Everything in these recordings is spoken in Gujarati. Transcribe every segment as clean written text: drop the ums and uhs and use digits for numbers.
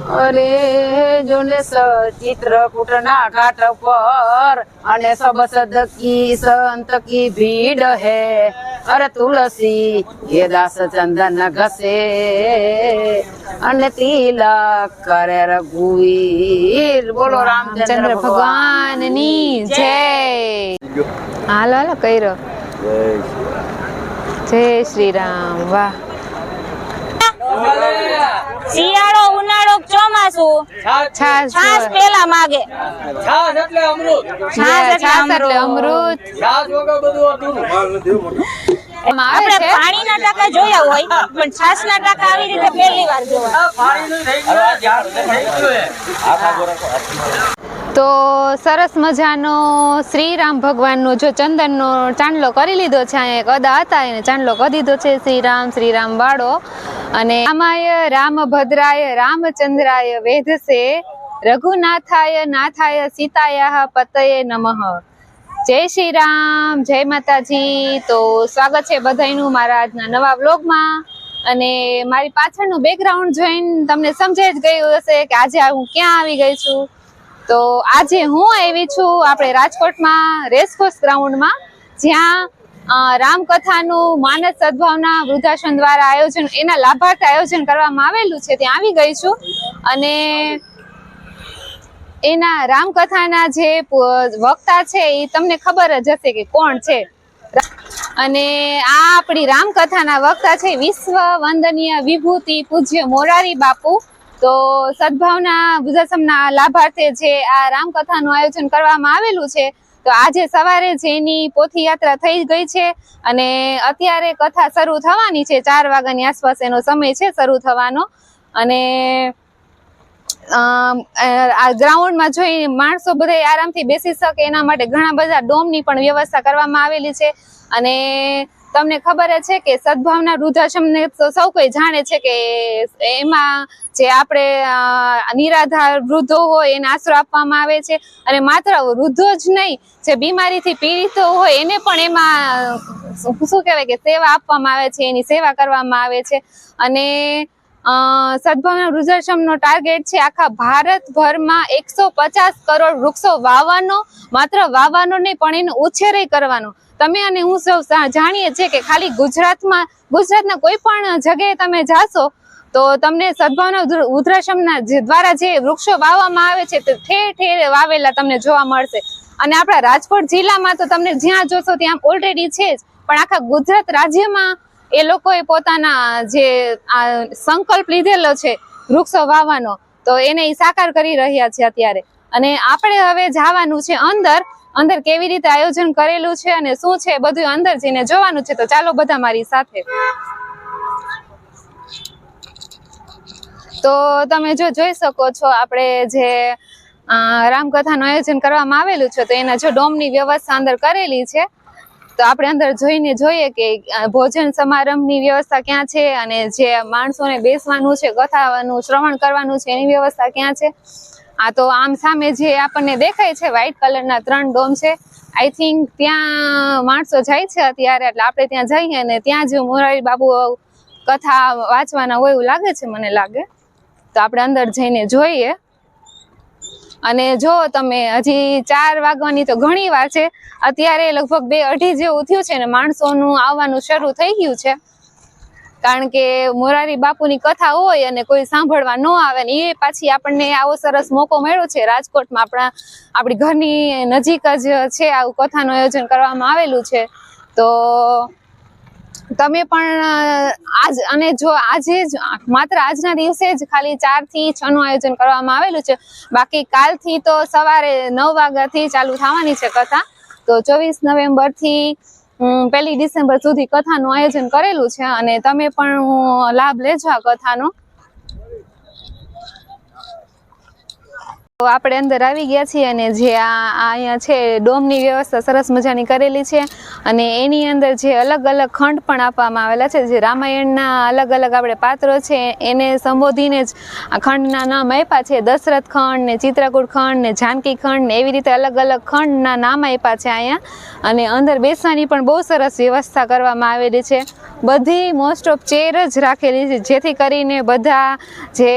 અરે જોને ચિત્રકૂટના ઘાટ પર અને સબ સદકી સંત કી ભીડ હે અરે તુલસી એ દાસ ચંદન ઘસે અને તિલક કરે રઘુવીર બોલો રામચંદ્ર ભગવાન ની જય હાલો હાલો કર્યો જય શ્રી રામ વાહ શિયાળો ઉનાળો ચોમાસું છાસ પેલા માગે છાસ એટલે અમૃત છાસ એટલે અમૃત છાસ વગર બધું અધૂરું આપણે પાણીના ટાંકા જોયા હોય પણ છાસના ટાંકા આવી રીતે પહેલી વાર જોવા પાણીનું થઈ ગયું તો સરસ મજાનો શ્રીરામ ભગવાનનો જો ચંદનનો ચાંદલો કરી લીધો છે. અહીંયા એક અદા હતા એને ચાંદલો કરી દીધો છે શ્રીરામ વાળો. અને રામાય રામભદ્રાય રામચંદ્રાય વેધસે રઘુનાથાય નાથાય સીતાયા પતયે નમઃ. જય શ્રી રામ, જય માતાજી. તો સ્વાગત છે બધાયનું મારા આજના નવા વ્લોગમાં. અને મારી પાછળનું બેકગ્રાઉન્ડ જોઈને તમને સમજાઈ જ ગયું હશે કે આજે હું ક્યાં આવી ગઈ છું. તો આજે હું આવી છું આપણે રાજકોટમાં રેસકોર્સ ગ્રાઉન્ડમાં, જ્યાં રામકથાનું માનસ સદભાવના વૃદ્ધાશ્રમ દ્વારા આયોજન, એના લાભાર્થે આયોજન કરવામાં આવેલું છે. ત્યાં આવી ગઈ છું અને એના રામકથાના જે વક્તા છે એ તમને ખબર જ હશે કે કોણ છે. અને આ આપણી રામકથાના વક્તા છે વિશ્વ વંદનીય વિભૂતિ પૂજ્ય મોરારી બાપુ. તો સદભાવના વૃદ્ધાશ્રમના લાભાર્થે જે આ રામકથાનું આયોજન કરવામાં આવેલું છે, તો આજે સવારે જેની પોથીયાત્રા થઈ ગઈ છે અને અત્યારે કથા શરૂ થવાની છે. 4 વાગ્યાની આસપાસ એનો સમય છે શરૂ થવાનો. અને આ ગ્રાઉન્ડમાં જોઈ માણસો બધા આરામથી બેસી શકે એના માટે ઘણા બધા ડોમની પણ વ્યવસ્થા કરવામાં આવેલી છે. અને તમને ખબર છે કે સદભાવના વૃદ્ધાશ્રમને સૌ કોઈ જાણે છે કે એમાં જે આપણે નિરાધાર વૃદ્ધો હોય એને આશરો આપવામાં આવે છે. અને માત્ર વૃદ્ધો જ નહીં, જે બીમારીથી પીડિત હોય એને પણ એમાં શું કહેવાય કે સેવા આપવામાં આવે છે, એની સેવા કરવામાં આવે છે. અને સદભાવના વૃદ્ધાશ્રમનો ટાર્ગેટ છે આખા ભારતભરમાં 150 કરોડ વૃક્ષો વાવવાનો. માત્ર વાવવાનો નહીં પણ એનો ઉછેર કરવાનો. તમે અને હું સૌ જાણીએ છીએ કે ખાલી ગુજરાતના કોઈ પણ જગ્યાએ તમે જાશો તો તમને સદભાવના વૃદ્ધાશ્રમના દ્વારા જે વૃક્ષો વાવવામાં આવે છે તે ઠેર ઠેર વાવેલા તમને જોવા મળશે. અને આપણા રાજકોટ જિલ્લામાં તો તમને જ્યાં જોશો ત્યાં ઓલરેડી છે જ, પણ આખા ગુજરાત રાજ્યમાં એ લોકોએ પોતાના જે સંકલ્પ લીધેલો છે વૃક્ષો વાવવાનો, તો એને સાકાર કરી રહ્યા છે અત્યારે. અને આપણે હવે જવાનું છે અંદર કેવી રીતે આયોજન કરેલું છે અને શું છે બધું અંદર જઈને જોવાનું છે. તો ચાલો બધા મારી સાથે. તો તમે જોઈ શકો છો આપણે જે રામકથાનું આયોજન કરવામાં આવેલું છે, તો એના જો ડોમની વ્યવસ્થા અંદર કરેલી છે. તો આપણે અંદર જોઈને જોઈએ કે ભોજન સમારંભની વ્યવસ્થા ક્યાં છે અને જે માણસોને બેસવાનું છે, કથાનું શ્રવણ કરવાનું છે એની વ્યવસ્થા ક્યાં છે. આ તો આમ સામે જે આપણને દેખાય છે વ્હાઈટ કલરના 3 ડોમ છે. આઈ થિંક ત્યાં માણસો જાય છે અત્યારે, એટલે આપણે ત્યાં જઈએ અને ત્યાં જ મોરારી બાપુ કથા વાંચવાના હોય એવું લાગે છે, મને લાગે. તો આપણે અંદર જઈને જોઈએ. અને જો તમે હજી 4 વાગવાની તો ઘણી વાર છે, અત્યારે લગભગ 2-2:30 જેવું થયું છે ને માણસોનું આવવાનું શરૂ થઈ ગયું છે. કારણ કે મોરારી બાપુની કથા હોય અને કોઈ સાંભળવા ન આવે ને એ પાછી આપણને આવો સરસ મોકો મળ્યો છે રાજકોટમાં, આપણી ઘરની નજીક જ છે આવું કથાનું આયોજન કરવામાં આવેલું છે. તો તમે પણ અને જો આજે જ માત્ર આજના દિવસે જ ખાલી 4 થી 6 નું આયોજન કરવામાં આવેલું છે. બાકી કાલથી તો સવારે 9 વાગ્યાથી ચાલુ થવાની છે કથા. તો 24 નવેમ્બરથી 1 ડિસેમ્બર સુધી કથાનું આયોજન કરેલું છે અને તમે પણ લાભ લેજો આ કથાનો. તો આપણે અંદર આવી ગયા છીએ અને જે અહીંયા છે ડોમની વ્યવસ્થા સરસ મજાની કરેલી છે. અને એની અંદર જે અલગ અલગ ખંડ પણ આપવામાં આવેલા છે, જે રામાયણના અલગ અલગ આપણે પાત્રો છે એને સંબોધીને જ આ ખંડના નામ આપ્યા છે. દશરથ ખંડ ને ચિત્રકૂટ ખંડ ને જાનકી ખંડ ને એવી રીતે અલગ અલગ ખંડના નામ આપ્યા છે અહીંયા. અને અંદર બેસવાની પણ બહુ સરસ વ્યવસ્થા કરવામાં આવેલી છે. બધી મોસ્ટ ઓફ ચેર જ રાખેલી છે, જેથી કરીને બધા જે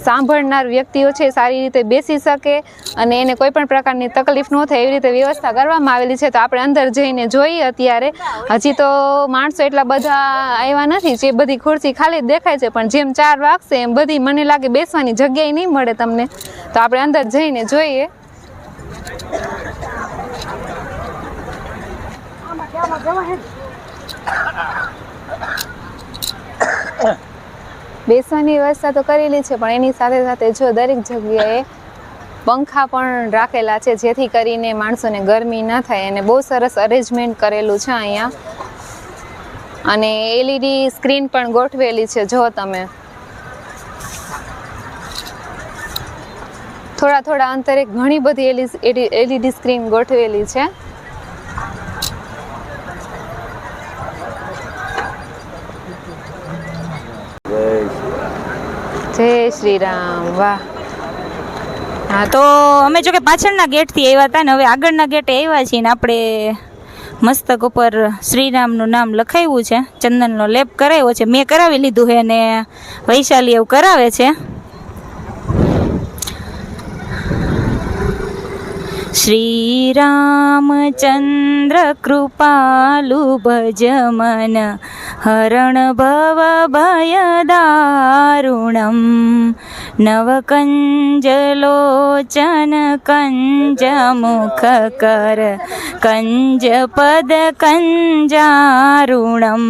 સાંભળનાર વ્યક્તિઓ છે સારી રીતે બેસી શકે અને એને કોઈ પણ પ્રકારની તકલીફ ન થાય એવી રીતે વ્યવસ્થા કરવામાં આવેલી છે. તો આપણે અંદર જઈને જોઈએ. અત્યારે હજી તો માણસો એટલા બધા આવ્યા નથી, જે બધી ખુરશી ખાલી જ દેખાય છે, પણ જેમ 4 વાગશે એમ બધી મને લાગે બેસવાની જગ્યાએ નહીં મળે તમને. તો આપણે અંદર જઈને જોઈએ. બેસવાની વ્યવસ્થા તો કરેલી છે, પણ એની સાથે સાથે જો દરેક જગ્યાએ પંખા પણ રાખેલા છે, જેથી કરીને માણસોને ગરમી ના થાય. અને બહુ સરસ અરેન્જમેન્ટ કરેલું છે અહીંયા. અને LED સ્ક્રીન પણ ગોઠવેલી છે. જો તમે થોડા અંતરે ઘણી બધી LED સ્ક્રીન ગોઠવેલી છે. જય શ્રી રામ. વાહ. હા, તો અમે જો કે પાછળના ગેટથી આવ્યા હતા ને હવે આગળના ગેટે આવ્યા છીએ ને આપણે મસ્તક ઉપર શ્રીરામનું નામ લખાવ્યું છે, ચંદનનો લેપ કરાવ્યો છે. મેં કરાવી લીધું છે ને વૈશાલી એવું કરાવે છે. શ્રી રામચંદ્ર કૃપાલુ ભજ મન હરણ ભવ ભય દારુણમ નવકંજ લોચન કંજ મુખ કર કંજ પદ કંજારુણમ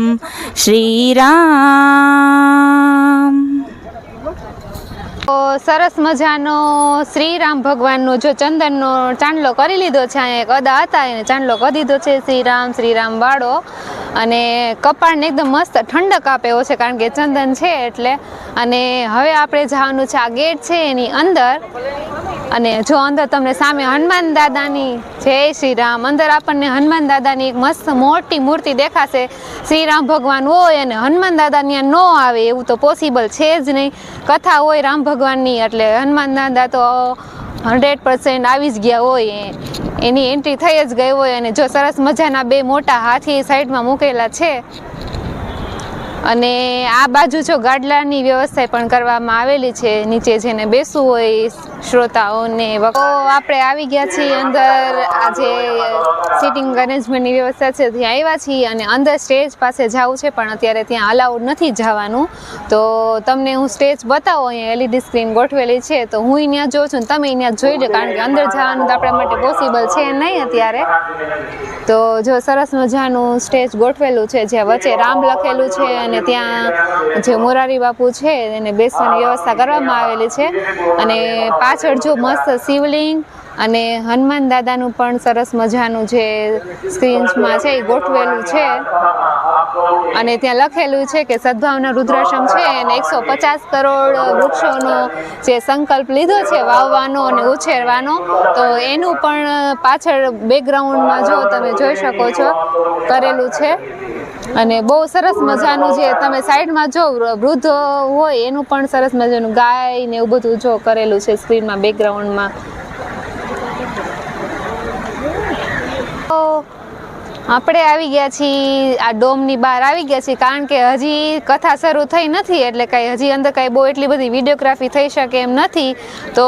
શ્રી રામ. તો સરસ મજાનો શ્રીરામ ભગવાનનો જો ચંદનનો ચાંદલો કરી લીધો છે. અહીંયા એક અદા હતા એને ચાંદલો કરી દીધો છે શ્રીરામ વાળો. અને કપાળને એકદમ મસ્ત ઠંડક આપે એવો છે, કારણ કે ચંદન છે એટલે. અને હવે આપણે જવાનું છે આ ગેટ છે એની અંદર. અને જો અંદર તમને સામે હનુમાન દાદાની જય શ્રી રામ, અંદર આપણને હનુમાન દાદાની એક મસ્ત મોટી મૂર્તિ દેખાશે. શ્રીરામ ભગવાન હોય અને હનુમાન દાદા ત્યાં ન આવે એવું તો પોસિબલ છે જ નહીં. કથા હોય રામ ભગવાનની એટલે હનુમાન દાદા તો 100% આવી જ ગયા હોય, એની એન્ટ્રી થઈ જ ગઈ હોય. અને જો સરસ મજાના 2 મોટા હાથી સાઈડમાં મૂકેલા છે. અને આ બાજુ જો ગાડલાની વ્યવસ્થા પણ કરવામાં આવેલી છે, નીચે જેને બેસવું હોય શ્રોતાઓને. તો આપણે આવી ગયા છીએ અંદર. આ જે સિટિંગ અરેન્જમેન્ટની વ્યવસ્થા છે ત્યાં આવ્યા છીએ. અને અંદર સ્ટેજ પાસે જવું છે, પણ અત્યારે ત્યાં અલાઉડ નથી જવાનું. તો તમને હું સ્ટેજ બતાવો. અહીંયા LED સ્ક્રીન ગોઠવેલી છે, તો હું ત્યાં જોઉં છું, તમે ત્યાં જોઈ લો, કારણ કે અંદર જવાનું તો આપણા માટે પોસિબલ છે નહીં અત્યારે. તો જો સરસ મજાનું સ્ટેજ ગોઠવેલું છે, જ્યાં વચ્ચે રામ લખેલું છે અને ત્યાં જે મોરારી બાપુ છે એને બેસવાની વ્યવસ્થા કરવામાં આવેલી છે. અને પાછળ જો મસ્ત શિવલિંગ અને હનુમાન દાદાનું પણ સરસ મજાનું જે સ્ક્રીન્સમાં છે એ ગોઠવેલું છે. અને ત્યાં લખેલું છે કે સદભાવના રુદ્રાશ્રમ છે અને 150 કરોડ વૃક્ષોનો જે સંકલ્પ લીધો છે વાવવાનો અને ઉછેરવાનો, તો એનું પણ પાછળ બેકગ્રાઉન્ડમાં જો તમે જોઈ શકો છો કરેલું છે. અને બહુ સરસ મજાનું જે તમે સાઈડમાં જો વૃદ્ધ હોય એનું પણ સરસ મજાનું ગાય ને એવું બધું જો કરેલું છે સ્ક્રીનમાં બેકગ્રાઉન્ડમાં. આપણે આવી ગયા છીએ આ ડોમની બહાર આવી ગયા છીએ, કારણ કે હજી કથા શરૂ થઈ નથી એટલે કાંઈ હજી અંદર કાંઈ બહુ એટલી બધી વિડીયોગ્રાફી થઈ શકે એમ નથી. તો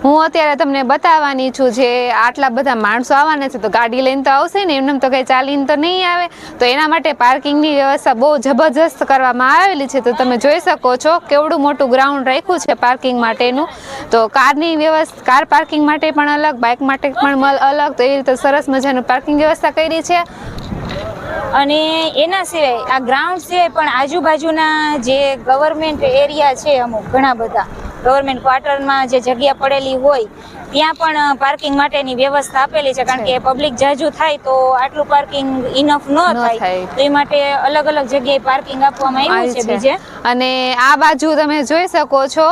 હું અત્યારે તમને બતાવવાની છું જે આટલા બધા માણસો આવવાના છે તો ગાડી લઈને તો આવશે ને, એમને તો કંઈ ચાલીને તો નહીં આવે. તો એના માટે પાર્કિંગની વ્યવસ્થા બહુ જબરજસ્ત કરવામાં આવેલી છે. તો તમે જોઈ શકો છો કેવડું મોટું ગ્રાઉન્ડ રાખ્યું છે પાર્કિંગ માટેનું. તો કારની વ્યવસ્થા, કાર પાર્કિંગ માટે પણ અલગ, બાઇક માટે પણ અલગ. તો એવી રીતે સરસ મજાનું પાર્કિંગ વ્યવસ્થા કરી છે. અને એના સિવાય આ ગ્રાઉન્ડ સિવાય પણ આજુબાજુના જે ગવર્મેન્ટ એરિયા છે અમુક ઘણા બધા ગવર્મેન્ટ ક્વાર્ટરમાં જે જગ્યા પડેલી હોય ત્યાં પણ પાર્કિંગ માટેની વ્યવસ્થા આપેલી છે, કારણ કે પબ્લિક જાજુ થાય તો આટલું પાર્કિંગ ઇનફ ન થાય, તો એ માટે અલગ અલગ જગ્યાએ પાર્કિંગ આપવામાં આવ્યું છે બીજે. અને આ બાજુ તમે જોઈ શકો છો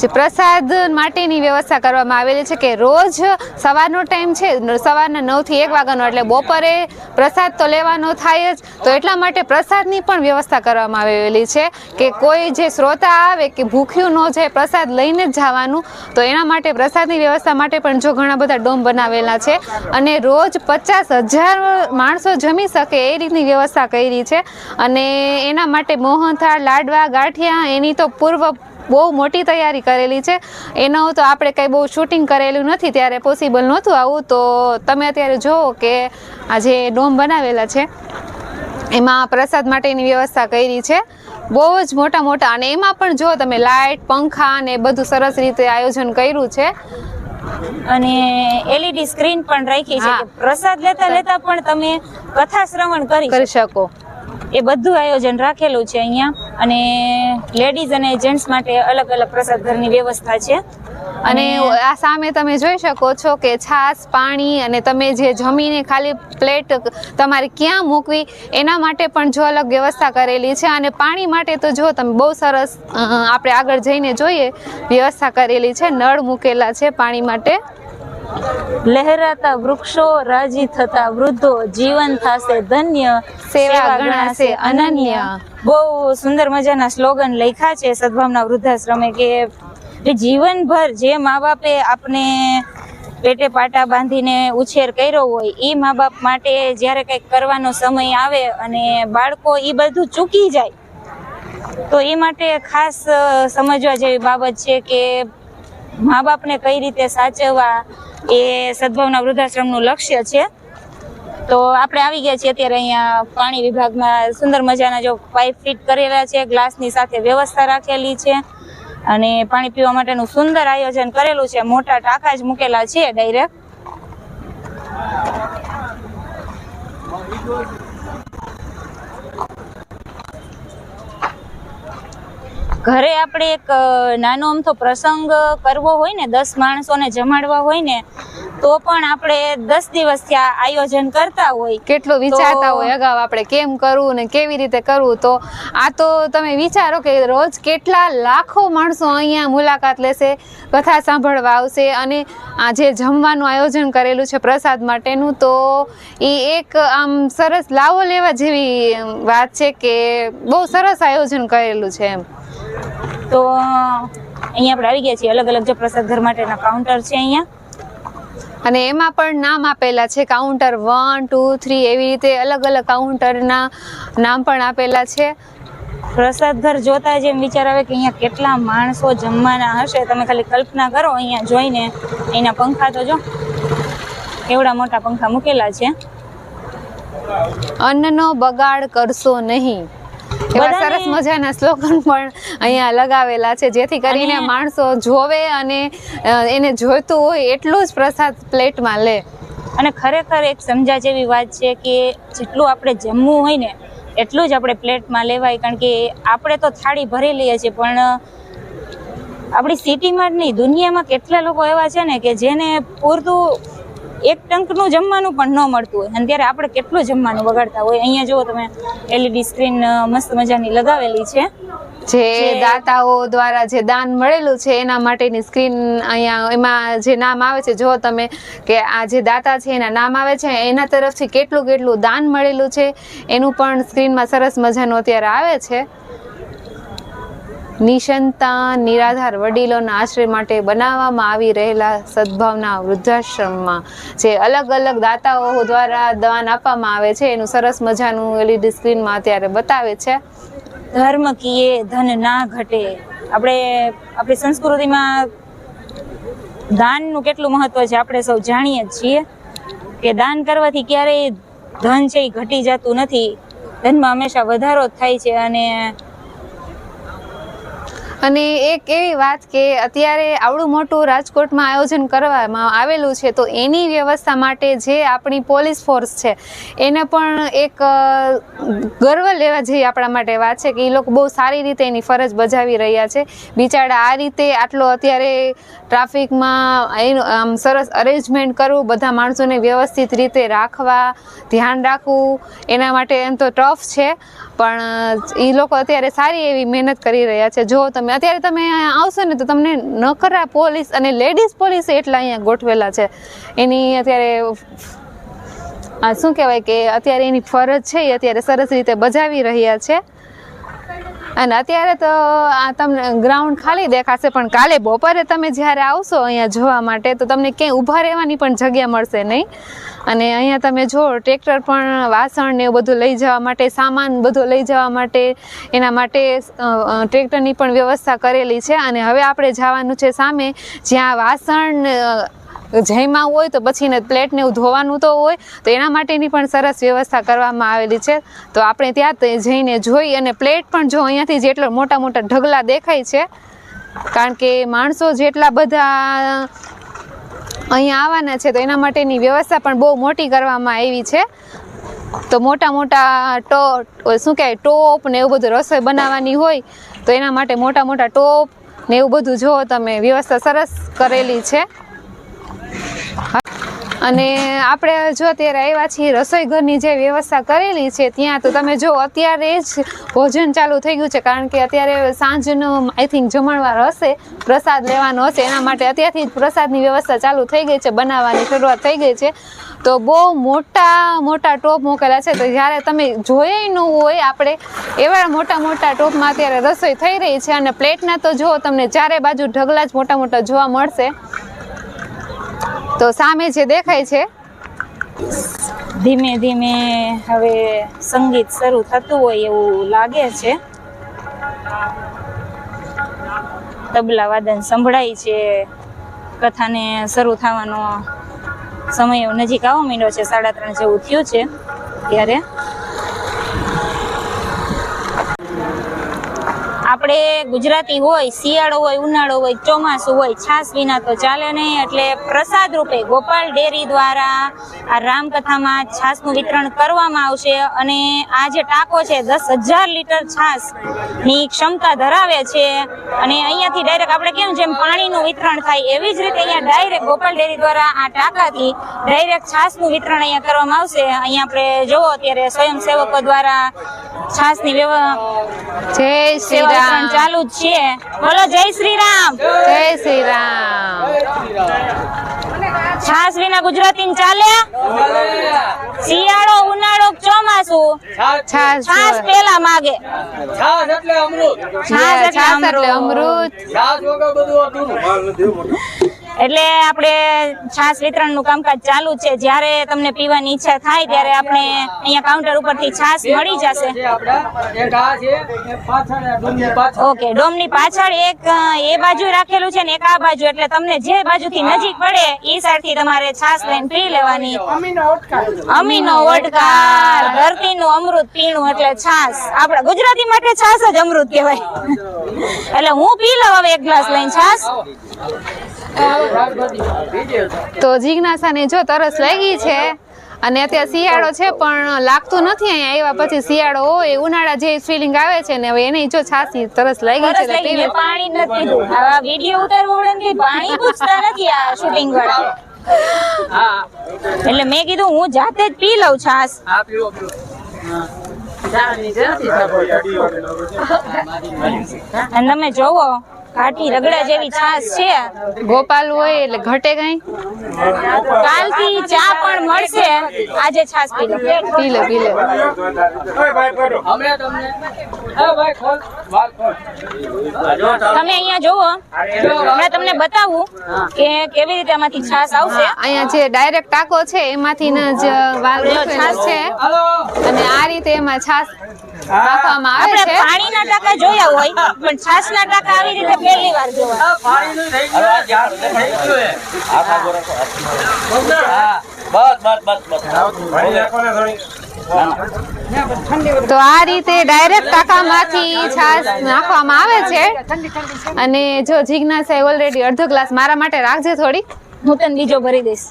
જે પ્રસાદ માટેની વ્યવસ્થા કરવામાં આવેલી છે કે રોજ સવારનો ટાઈમ છે, સવારના 9 થી 1 વાગ્યાનો, એટલે બપોરે પ્રસાદ તો લેવાનો થાય જ, તો એટલા માટે પ્રસાદની પણ વ્યવસ્થા કરવામાં આવેલી છે કે કોઈ જે શ્રોતા આવે કે ભૂખ્યું ન જાય, પ્રસાદ લઈને જ જવાનું, તો એના માટે પ્રસાદની વ્યવસ્થા માટે પણ જો ઘણા બધા ડોમ બનાવેલા છે અને રોજ 50,000 માણસો જમી શકે એ રીતની વ્યવસ્થા કરી છે. અને એના માટે મોહનથાળ, લાડવા, ગાંઠિયા એની તો પૂર્વ બહુ મોટી તૈયારી કરેલી છે. એનો તો આપણે કંઈ બહુ શૂટિંગ કરેલું નથી, ત્યારે પોસિબલ નહોતું આવું, તો તમે અત્યારે જુઓ કે આ જે ડોમ બનાવેલા છે એમાં પ્રસાદ માટેની વ્યવસ્થા કરી છે, બહુ જ મોટા મોટા. અને એમાં પણ જો તમે લાઇટ, પંખા ને બધું સરસ રીતે આયોજન કર્યું છે. અને LED સ્ક્રીન પણ રાખી છે કે પ્રસાદ લેતા લેતા પણ તમે કથા શ્રવણ કરી શકો, એ બધું આયોજન રાખેલું છે અહીંયા. અને લેડીઝ અને જેન્ટ્સ માટે અલગ અલગ પ્રસાદ ઘરની વ્યવસ્થા છે. અને આ સામે તમે જોઈ શકો છો કે છાશ, પાણી, અને તમે જે જમીને ખાલી પ્લેટ તમારે ક્યાં મૂકવી એના માટે પણ જો અલગ વ્યવસ્થા કરેલી છે. અને પાણી માટે તો જો તમે બહુ સરસ આપણે આગળ જઈને જોઈએ વ્યવસ્થા કરેલી છે, નળ મૂકેલા છે પાણી માટે. લહેરાતા વૃક્ષો, રાજી થતા વૃદ્ધો, જીવન થાશે ધન્ય, સેવા ગણાશે અનન્ય. બહુ સુંદર મજાના સ્લોગન લખ્યા છે સદભાવના વૃદ્ધાશ્રમે કે જીવનભર જે મા બાપે આપને પેટે પાટા બાંધીને ઉછેર કર્યો હોય, એ મા બાપ માટે જ્યારે કંઈક કરવાનો સમય આવે અને બાળકો એ બધું ચૂકી જાય, તો એ માટે ખાસ સમજવા જેવી બાબત છે કે મા બાપને કઈ રીતે સાચવવા, એ સદભાવના વૃદ્ધાશ્રમનું લક્ષ્ય છે. તો આપણે આવી ગયા છીએ અત્યારે અહીંયા પાણી વિભાગમાં. સુંદર મજાના જો પાઇપ ફિટ કરેલા છે, ગ્લાસની સાથે વ્યવસ્થા રાખેલી છે, અને પાણી પીવા માટેનું સુંદર આયોજન કરેલું છે. મોટા ટાંકા જ મૂકેલા છે ડાયરેક્ટ. ઘરે આપણે એક નાનો અમથો પ્રસંગ કરવો હોય ને, 10 માણસોને જમાડવા હોય ને, તો પણ આપણે 10 દિવસથી આ આયોજન કરતા હોય, કેટલું વિચારતા હોય અગાઉ આપણે કેમ કરવું ને કેવી રીતે કરવું. તો આ તો તમે વિચારો કે રોજ કેટલા લાખો માણસો અહીંયા મુલાકાત લેશે, કથા સાંભળવા આવશે, અને આ જે જમવાનું આયોજન કરેલું છે પ્રસાદ માટેનું, તો એ એક આમ સરસ લાવો લેવા જેવી વાત છે કે બહુ સરસ આયોજન કરેલું છે એમ. તો અહીંયા આપણે આવી ગયા છીએ. અલગ અલગ જો પ્રસાદ ઘર માટેના કાઉન્ટર છે અહીંયા, અને એમાં પણ નામ આપેલા છે, કાઉન્ટર 1, 2, 3 એવી રીતે અલગ અલગ કાઉન્ટરના નામ પણ આપેલા છે. પ્રસાદ ઘર જોતા જ એમ વિચાર આવે કે અહીંયા કેટલા માણસો જમવાના હશે. તમે ખાલી કલ્પના કરો અહીંયા જોઈને. એના પંખા તો જો કેવડા મોટા પંખા મૂકેલા છે. અન્નનો બગાડ કરશો નહીં, એવા સરસ મજાના સ્લોગન પણ અહીંયા લગાવેલા છે, જેથી કરીને માણસો જોવે અને એને જોઈતું હોય એટલું જ પ્રસાદ પ્લેટમાં લે. અને ખરેખર એક સમજા જેવી વાત છે કે જેટલું આપણે જમવું હોય ને એટલું જ આપણે પ્લેટમાં લેવાય. કારણ કે આપણે તો થાળી ભરી લઈએ છીએ, પણ આપણી સિટીમાં જ નહીં, દુનિયામાં કેટલા લોકો એવા છે ને કે જેને પૂરતું એક ટંકનું જમવાનું પણ ન મળતું હોય, અને ત્યારે આપણે કેટલું જમવાનું બગાડતા હોય. અહીંયા જુઓ તમે LED સ્ક્રીન મસ્ત મજાની લગાવેલી છે, જે દાતાઓ દ્વારા જે દાન મળેલું છે એના માટેની સ્ક્રીન અહીંયા એમાં જે નામ આવે છે, જો તમે કે આ જે દાતા છે એના નામ આવે છે, એના તરફથી કેટલું કેટલું દાન મળેલું છે એનું પણ સ્ક્રીનમાં સરસ મજાનું અત્યારે આવે છે. નિશંતા નિરાધાર વડીલોના આશ્રય માટે બનાવવામાં આવી રહેલા સદભાવના વૃદ્ધાશ્રમમાં જે અલગ અલગ દાતાઓ દ્વારા દાન આપવામાં આવે છે એનું સરસ મજાનું LED સ્ક્રીનમાં અત્યારે બતાવે છે. ધર્મ કીએ ધન ના ઘટે. આપણી સંસ્કૃતિમાં દાનનું કેટલું મહત્વ છે આપણે સૌ જાણીએ જ છીએ કે દાન કરવાથી ક્યારેય ધન છે એ ઘટી જતું નથી, ધનમાં હંમેશા વધારો જ થાય છે. અને અને એક એવી વાત કે અત્યારે આવડું મોટું રાજકોટમાં આયોજન કરવામાં આવેલું છે તો એની વ્યવસ્થા માટે જે આપણી પોલીસ ફોર્સ છે એને પણ એક ગર્વ લેવા જેવી આપણા માટે વાત છે કે એ લોકો બહુ સારી રીતે એની ફરજ બજાવી રહ્યા છે. બિચારા આ રીતે આટલો અત્યારે ટ્રાફિકમાં એનું આમ સરસ અરેન્જમેન્ટ કરવું, બધા માણસોને વ્યવસ્થિત રીતે રાખવા, ધ્યાન રાખવું, એના માટે એમ તો ટફ છે પણ એ લોકો અત્યારે સારી એવી મહેનત કરી રહ્યા છે. જો અત્યારે તમે અહીંયા આવશો ને તો તમને નકરા પોલીસ અને લેડીઝ પોલીસ એટલા અહીંયા ગોઠવેલા છે. એની અત્યારે શું કહેવાય કે અત્યારે એની ફરજ છે એ અત્યારે સરસ રીતે બજાવી રહ્યા છે. અને અત્યારે તો આ તમને ગ્રાઉન્ડ ખાલી દેખાશે પણ કાલે બપોરે તમે જ્યારે આવશો અહીંયા જોવા માટે તો તમને ક્યાંય ઊભા રહેવાની પણ જગ્યા મળશે નહીં. અને અહીંયા તમે જો ટ્રેક્ટર પણ વાસણ ને એવું બધું લઈ જવા માટે, સામાન બધું લઈ જવા માટે, એના માટે ટ્રેક્ટરની પણ વ્યવસ્થા કરેલી છે. અને હવે આપણે જવાનું છે સામે જ્યાં વાસણ જઈમાં હોય તો પછી ને પ્લેટને એવું ધોવાનું તો હોય તો એના માટેની પણ સરસ વ્યવસ્થા કરવામાં આવેલી છે. તો આપણે ત્યાં જઈને જોઈ અને પ્લેટ પણ જો અહીંયાથી જેટલા મોટા મોટા ઢગલા દેખાય છે કારણ કે માણસો જેટલા બધા અહીંયા આવવાના છે તો એના માટેની વ્યવસ્થા પણ બહુ મોટી કરવામાં આવી છે. તો મોટા મોટા શું કહેવાય ટોપ ને એવું બધું રસોઈ બનાવવાની હોય તો એના માટે મોટા મોટા ટોપ ને એવું બધું જો તમે વ્યવસ્થા સરસ કરેલી છે. અને આપણે જો અત્યારે આવ્યા છીએ રસોઈ ઘરની જે વ્યવસ્થા કરેલી છે ત્યાં તો તમે જો અત્યારે જ ભોજન ચાલુ થઈ ગયું છે કારણ કે અત્યારે સાંજનો આઈ થિંક જમણવાર હશે, પ્રસાદ લેવાનો હશે એના માટે અત્યારથી જ પ્રસાદની વ્યવસ્થા ચાલુ થઈ ગઈ છે, બનાવવાની શરૂઆત થઈ ગઈ છે. તો બહુ મોટા મોટા ટોપ મૂકેલા છે તો જ્યારે તમે જોઈએ ન હોય આપણે એવા મોટા મોટા ટોપમાં અત્યારે રસોઈ થઈ રહી છે. અને પ્લેટના તો જો તમને ચારે બાજુ ઢગલા જ મોટા મોટા જોવા મળશે. તો સામે જે દેખાય છે ધીમે ધીમે હવે સંગીત શરૂ થતું હોય એવું લાગે છે. તબલા વાદન સંભળાય છે. કથાને શરૂ થવાનો સમય નજીક આવવા માંડ્યો છે, 3:30 જેવું થયું છે ત્યારે આપણે ગુજરાતી હોય, શિયાળો હોય, ઉનાળો હોય, ચોમાસું હોય, છાશ વિના તો ચાલે નહીં. એટલે પ્રસાદ રૂપે ગોપાલ ડેરી દ્વારા આ રામકથામાં છાશનું વિતરણ કરવામાં આવશે. અને આ જે ટાંકો છે 10,000 લીટર છાશની ક્ષમતા ધરાવે છે. અને અહીંયાથી ડાયરેક્ટ આપણે કેમ જેમ પાણીનું વિતરણ થાય એવી જ રીતે અહીંયા ડાયરેક્ટ ગોપાલ ડેરી દ્વારા આ ટાંકાથી ડાયરેક્ટ છાશનું વિતરણ અહીંયા કરવામાં આવશે. અહીંયા આપણે જોવો અત્યારે સ્વયંસેવકો દ્વારા છાશની જય શ્રી રામ ચાલુ જ છે. બોલો જય શ્રી રામ. જય શ્રી રામ. છાશ વિના ગુજરાતી ચાલે? શિયાળો, ઉનાળો, ચોમાસું, છાશ પેલા માગે. છાશ એટલે અમૃત. છાશ એટલે અમૃત. છાશ વગર બધું અધૂરું. એટલે આપણે છાશ વિતરણનું કામકાજ ચાલુ છે. જ્યારે તમને પીવાની ઈચ્છા થાય ત્યારે આપણે અહીંયા કાઉન્ટર ઉપરથી છાશ મળી જશે. ઓકે, ડોમની પાછળ એક એ બાજુ રાખેલું છે ને એક આ બાજુ, એટલે તમને જે બાજુથી નજીક પડે એ સાઈડથી તમારે છાશ લઈને પી લેવાની. અમીનો ઓડકાર, ધરતીનું અમૃત પીણું એટલે છાશ. આપણા ગુજરાતી માટે છાશ જ અમૃત કહેવાય. એટલે હું પી લઉં હવે એક ગ્લાસ લઈને છાશ. તો જિજ્ઞાસાને જો તરસ લાગી છે અને અત્યારે શિયાળો છે પણ લાગતું નથી. અહીંયા આવ્યા પછી શિયાળો હોય ઉનાળા જેવી ફિલિંગ આવે છે ને હવે એને જો છાસી તરસ લાગી છે. પાણી નથી પીધું. આ વિડિયો ઉતારવો પડે પાણી પૂછતા નથી આ શૂટિંગ વાળા. એટલે મેં કીધું હું જાતે જ પી લઉં છાસ. અને તમે જોવો ઘાટી રગડા જેવી છાશ છે. ગોપાલ હોય એટલે ઘટે કઈ. કાલથી ચા પણ મળશે. આજે છાશ પી લો. પી લે પી લે. તમે અહીંયા જોવો, હમણાં તમને બતાવું કે કેવી રીતે આમાંથી છાશ આવશે. અહીંયા જે ડાયરેક્ટ ટાંકો છે એમાંથી જ છાશ છે અને આ રીતે એમાં છાશ રાખવામાં આવે છે. પાણીના ટાંકા જોયા હોય પણ છાશના ટાંકા આવી રીતે પહેલી વાર જોવા. તો આ રીતે ડાયરેક્ટ ટાંકામાંથી છાશ નાખવામાં આવે છે અને જો જિજ્ઞાસા ઓલરેડી અડધો ગ્લાસ મારા માટે રાખજે થોડી, હું તને બીજો ભરી દઈશ.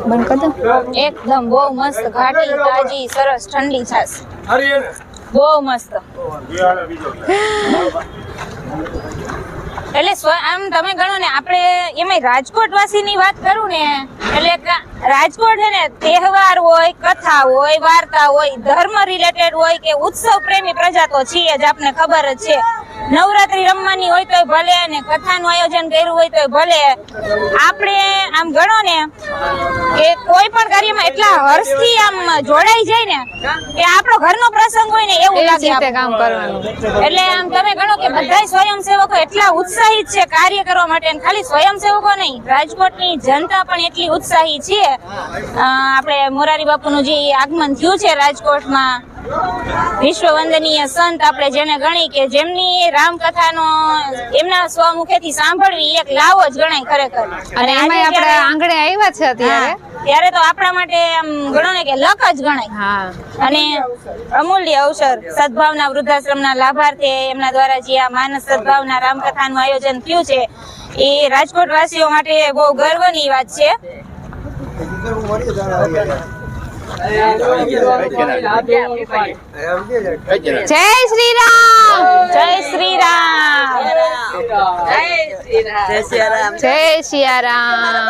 બંધ કર દો. એકદમ બહુ મસ્ત ઘાટી તાજી સરસ ઠંડી છાશ, બહુ મસ્ત. એટલે આમ તમે ગણો ને, આપણે એમાં રાજકોટ વાસીની વાત કરું ને, એટલે રાજકોટ છે ને તહેવાર હોય, કથા હોય, વાર્તા હોય, ધર્મ રિલેટેડ હોય કે ઉત્સવ પ્રેમી પ્રજા તો છીએ જ, આપને ખબર જ છે. નવરાત્રી રમવાની હોય તોય ભલે, ને કથાનું આયોજન કર્યું હોય તોય ભલે, આપણે આમ ગણો ને કે કોઈ પણ કાર્યમાં એટલા હર્ષથી આમ જોડાઈ જાય ને કે આપણો ઘરનો પ્રસંગ હોય ને એવું લાગે રીતે આપણને. કામ કરવાનું. એટલે આમ તમે ગણો કે બધા સ્વયંસેવકો એટલા ઉત્સાહિત છે કાર્ય કરવા માટે, અને ખાલી સ્વયંસેવકો નહીં, રાજકોટની જનતા પણ એટલી ઉત્સાહી છે. આપણે મોરારી બાપુનું જે આગમન થયું છે રાજકોટમાં, વિશ્વ વંદનીય સંત આપણે જેને ગણી કે જેમની રામકથાનો એમના સ્વમુખેથી સાંભળવી એક લાવો જ ગણાય ખરેખર. અને એમાં આપણે આંગણે આવ્યા છે અત્યારે, ત્યારે તો આપણા માટે આમ ગણો ને કે લક જ ગણાય. હા. અને અમૂલ્ય અવસર સદભાવના વૃદ્ધાશ્રમના લાભાર્થી એમના દ્વારા જે આ માનસ સદભાવના રામકથાનું આયોજન થયું છે, એ રાજકોટ વાસીઓ માટે બહુ ગર્વની વાત છે. જય શ્રી રામ, જય શ્રી રામ, જય સિયારામ.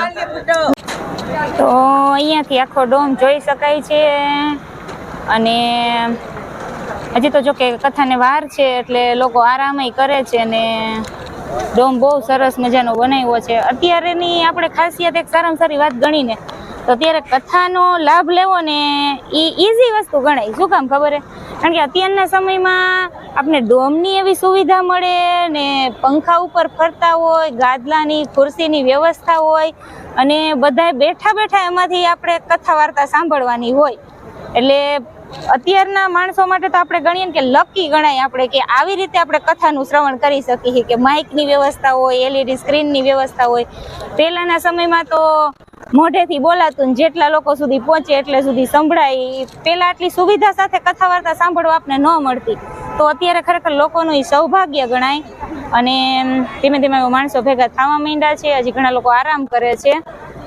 તો અહીંયાથી આખો ડોમ જોઈ શકાય છે. અને હજી તો જો કે કથાને વાર છે એટલે લોકો આરામય કરે છે, અને ડોમ બહુ સરસ મજાનો બનાવ્યો છે. અત્યારેની આપણે ખાસિયત એક સારામાં સારી વાત ગણીને તો અત્યારે કથાનો લાભ લેવો ને એ ઈઝી વસ્તુ ગણાય. શું કામ ખબર હે? કારણ કે અત્યારના સમયમાં આપણે ડોમની એવી સુવિધા મળે ને, પંખા ઉપર ફરતા હોય, ગાદલાની ખુરશીની વ્યવસ્થા હોય, અને બધા બેઠા બેઠા એમાંથી આપણે કથા વાર્તા સાંભળવાની હોય. એટલે અત્યારના માણસો માટે તો આપણે ગણીએ કે લકી ગણાય આપણે કે આવી રીતે આપણે કથાનું શ્રવણ કરી શકીએ, કે માઇકની વ્યવસ્થા હોય, LED સ્ક્રીનની વ્યવસ્થા હોય. પહેલાના સમયમાં તો મોઢેથી બોલાતું ને જેટલા લોકો સુધી પહોંચે એટલે સુધી સંભળાય. પેલા આટલી સુવિધા સાથે કથા વાર્તા સાંભળવા આપને ન મળતી, તો અત્યારે ખરેખર લોકોનું ઈ સૌભાગ્ય ગણાય. અને ધીમે ધીમે માણસો ભેગા થવા માંડ્યા છે. હજી ઘણા લોકો આરામ કરે છે.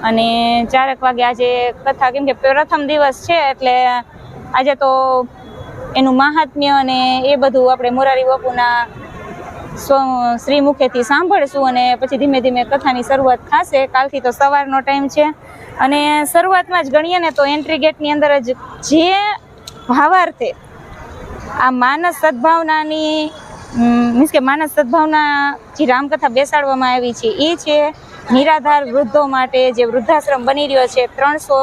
અને 4 વાગે આજે કથા, કેમ કે પ્રથમ દિવસ છે એટલે આજે તો એનું મહાત્મ્ય અને એ બધું આપણે મોરારી બાપુના શ્રી મુખેથી સાંભળશું, અને પછી ધીમે ધીમે કથાની શરૂઆત થશે. કાલથી તો સવારનો ટાઈમ છે, અને શરૂઆતમાં જ ગણીએ ને તો એન્ટ્રી ગેટની અંદર જ જે ભાવાર્થે આ માનસ સદભાવનાની મીન્સ કે માનસ સદભાવના જે રામકથા બેસાડવામાં આવી છે એ છે નિરાધાર વૃદ્ધો માટે જે વૃદ્ધાશ્રમ બની રહ્યો છે 300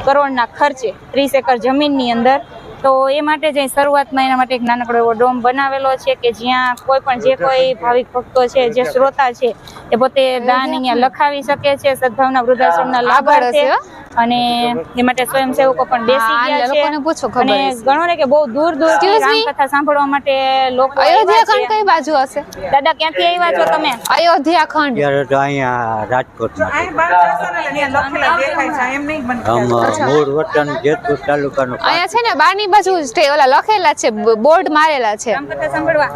કરોડના ખર્ચે 30 એકર જમીનની અંદર. તો એ માટે જે શરૂઆતમાં એના માટે એક નાનકડો એવો ડોમ બનાવેલો છે કે જ્યાં કોઈ પણ જે કોઈ ભાવિક ભક્તો છે, જે શ્રોતા છે, એ પોતે દાન અહીંયા લખાવી શકે છે સદભાવના વૃદ્ધાશ્રમના લાભાર્થે. અને એ માટે સ્વયંસેવકો પણ બેસી ગયા છે. અને ગણો ને કે બહુ દૂર દૂરથી રામકથા સાંભળવા માટે લોકો અયોધ્યા ખંડ કઈ બાજુ હશે? દાદા ક્યાંથી આવ્યા છો તમે? અયોધ્યા ખંડ અત્યારે તો અહીંયા રાજકોટમાં મૂળ વતન જેતપુર તાલુકાનું અહીંયા છે ને બારની બાજુ ઓલા લખેલા છે, બોર્ડ મારેલા છે રામકથા સાંભળવા.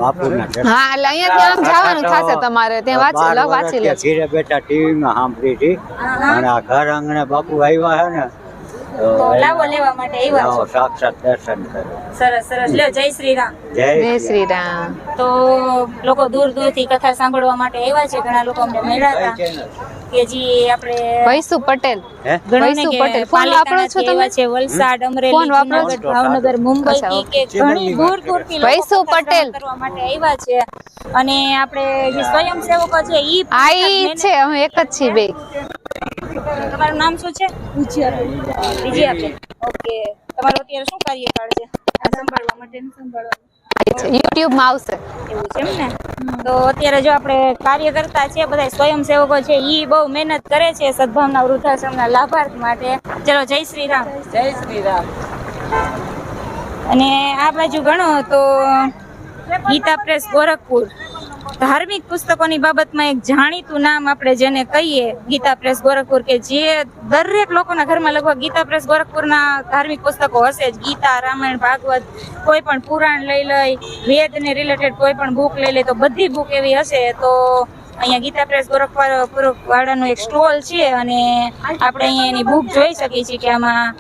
બાપુના હા, એટલે અહીંયાથી આમ જવાનું થશે તમારે. ત્યાં વાંચી લે. ઘીરે બેઠા ટીવીમાં સાંભળી હતી, અને આ ઘર આંગણે બાપુ આવ્યા છે ને તો લાવો લેવા માટે આવ્યા છો. સાક્ષાત દર્શન કરે. સરસ સરસ. લ્યો, જય શ્રી રામ. જય શ્રી રામ. તો લોકો દૂર દૂરથી કથા સાંભળવા માટે આવ્યા છે. ઘણા લોકો અમને મળ્યા હતા કે જી આપણે વૈસુ પટેલ, વૈસુ પટેલ ફોન વાપરો છો તમે? છે વલસાડ, અમરેલી, ફોન વાપરો છો? જૂનાગઢ, ભાવનગર, મુંબઈ થી કે ઘણી દૂર દૂરથી લોકો વૈસુ કથા પટેલ કરવા માટે આવ્યા છે. અને આપણે જે સ્વયંસેવકો છે ઈ આ ઈ છે, અમે એક જ છીએ બે. તમારું નામ શું છે? વિજયાબેન. ઓકે. તમારો અત્યારે શું કાર્યકાળ છે? આ સંભાળવા માટે યુટ્યુબ માં આવશે એવું છે એમ ને? તો અત્યારે જો આપણે કાર્ય કરતા છે બધા સ્વયંસેવકો છે, ઈ બહુ મહેનત કરે છે સદભાવના વૃદ્ધાશ્રમના લાભાર્થ માટે. ચલો, જય શ્રી રામ. જય શ્રી રામ. અને આ બાજુ ગણો તો ગીતા પ્રેસ ગોરખપુર, ધાર્મિક પુસ્તકોની બાબતમાં એક જાણીતું નામ આપણે જેને કહીએ ગીતા પ્રેસ ગોરખપુર, કે જે દરેક લોકોના ઘરમાં લગભગ ગીતા પ્રેસ ગોરખપુરના ધાર્મિક પુસ્તકો હશે જ. ગીતા, રામાયણ, ભાગવત, કોઈ પણ પુરાણ લઈ લઈ, વેદને રિલેટેડ કોઈ પણ બુક લઈ લઈ, તો બધી બુક એવી હશે. તો અહીંયા ગીતા પ્રેસ ગોરખપુર વાળાનો એક સ્ટોલ છે અને આપણે અહીંયા એની બુક જોઈ શકીએ છીએ કે આમાં